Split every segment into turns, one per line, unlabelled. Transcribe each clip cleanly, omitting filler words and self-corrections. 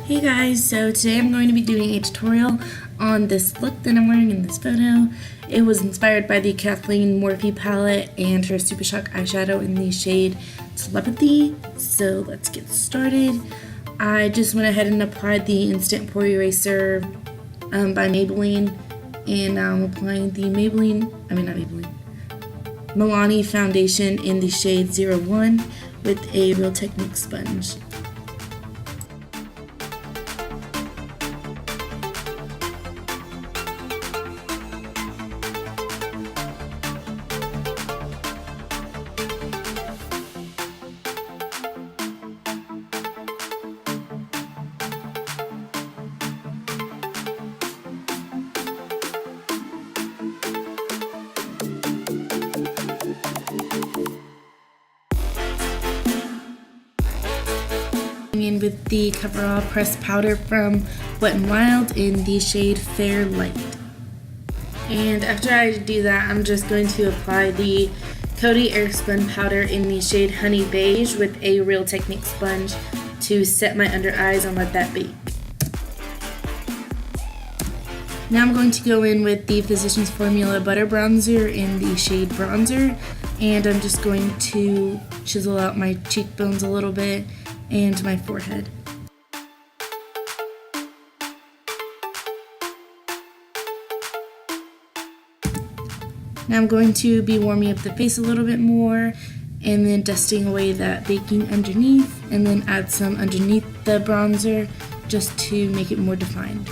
Hey guys, so today I'm going to be doing a tutorial on this look that I'm wearing in this photo. It was inspired by the KathleenxMorphe palette and her Super Shock eyeshadow in the shade Telepathy. So let's get started. I just went ahead and applied the Instant Pore Eraser by Maybelline, and now I'm applying the Milani foundation in the shade 01 with a Real Technique sponge. In with the Coverall pressed powder from Wet n Wild in the shade Fair Light. And after I do that, I'm just going to apply the Coty Airspun powder in the shade Honey Beige with a Real Technique sponge to set my under eyes and let that bake. Now I'm going to go in with the Physicians Formula Butter Bronzer in the shade Bronzer, and I'm just going to chisel out my cheekbones a little bit and my forehead. Now I'm going to be warming up the face a little bit more and then dusting away that baking underneath, and then add some underneath the bronzer just to make it more defined.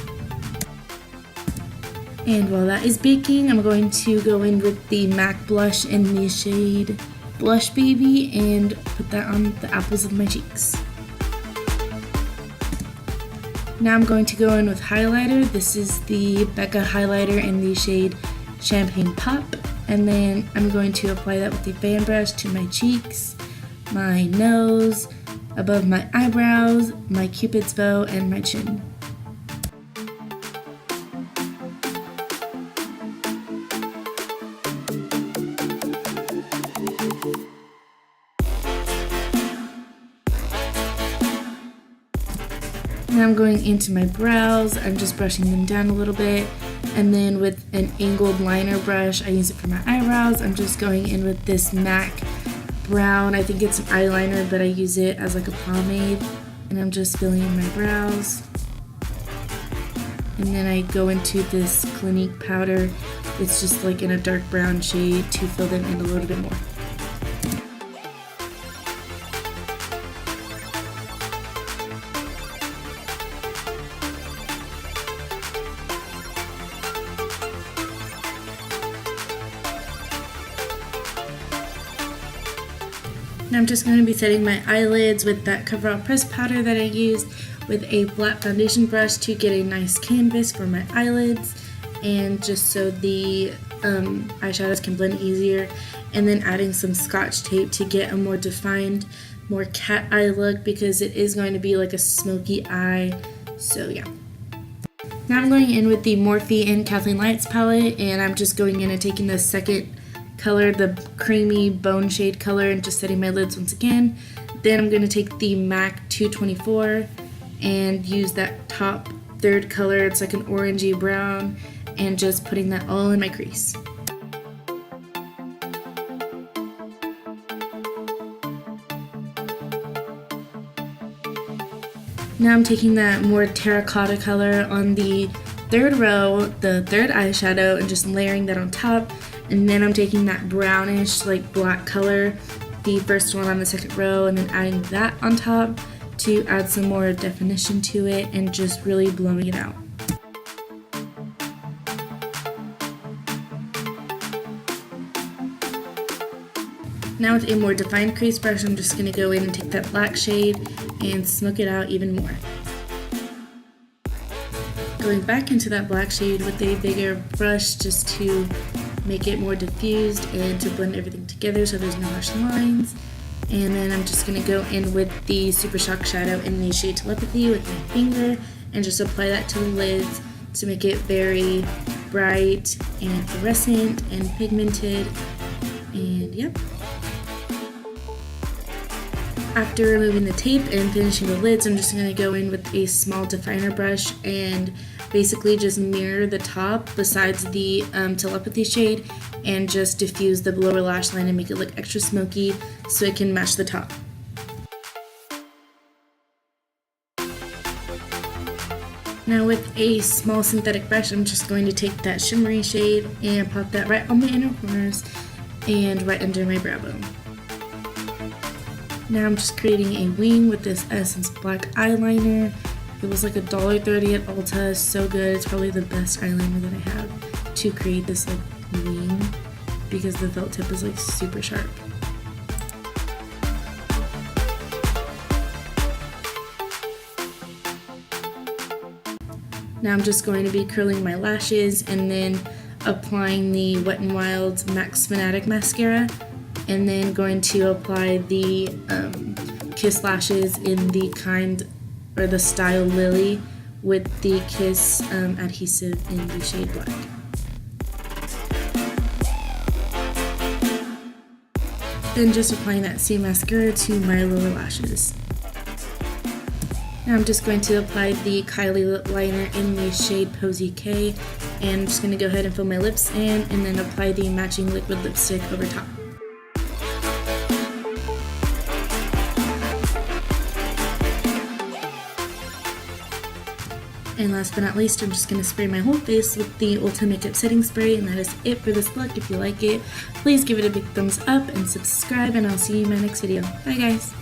And while that is baking, I'm going to go in with the MAC blush in the shade Blush Baby and put that on the apples of my cheeks. Now I'm going to go in with highlighter. This is the Becca highlighter in the shade Champagne Pop, and then I'm going to apply that with a fan brush to my cheeks, my nose, above my eyebrows, my cupid's bow, and my chin. Now I'm going into my brows. I'm just brushing them down a little bit, and then with an angled liner brush, I use it for my eyebrows. I'm just going in with this MAC brown, I think it's an eyeliner, but I use it as like a pomade, and I'm just filling in my brows. And then I go into this Clinique powder. It's just like in a dark brown shade to fill them in a little bit more. Now I'm just going to be setting my eyelids with that Coverall pressed powder that I used with a flat foundation brush to get a nice canvas for my eyelids, and just so the eyeshadows can blend easier, and then adding some Scotch tape to get a more defined, more cat eye look, because it is going to be like a smoky eye. So yeah. Now I'm going in with the Morphe and Kathleen Lights palette, and I'm just going in and taking the second color, the creamy bone shade color, and just setting my lids once again. Then I'm going to take the MAC 224 and use that top third color, it's like an orangey brown, and just putting that all in my crease. Now I'm taking that more terracotta color on the third row, the third eyeshadow, and just layering that on top. And then I'm taking that brownish, like black color, the first one on the second row, and then adding that on top to add some more definition to it and just really blowing it out. Now with a more defined crease brush, I'm just going to go in and take that black shade and smoke it out even more. Going back into that black shade with a bigger brush just to make it more diffused and to blend everything together so there's no harsh lines. And then I'm just going to go in with the Super Shock shadow in the shade Telepathy with my finger and just apply that to the lids to make it very bright and fluorescent and pigmented. And yep. After removing the tape and finishing the lids, I'm just going to go in with a small definer brush and basically just mirror the top besides the Telepathy shade and just diffuse the lower lash line and make it look extra smoky so it can match the top. Now with a small synthetic brush, I'm just going to take that shimmery shade and pop that right on my inner corners and right under my brow bone. Now I'm just creating a wing with this Essence Black eyeliner. It was like $1.30 at Ulta, so good. It's probably the best eyeliner that I have to create this like wing because the felt tip is like super sharp. Now I'm just going to be curling my lashes and then applying the Wet n Wild Max Fanatic mascara, and then going to apply the Kiss lashes in the kind or the style Lily with the Kiss adhesive in the shade Black. Then just applying that same mascara to my lower lashes. Now I'm just going to apply the Kylie liner in the shade Posy K, and I'm just going to go ahead and fill my lips in and then apply the matching liquid lipstick over top. And last but not least, I'm just going to spray my whole face with the Ulta Makeup Setting Spray, and that is it for this look. If you like it, please give it a big thumbs up and subscribe, and I'll see you in my next video. Bye guys!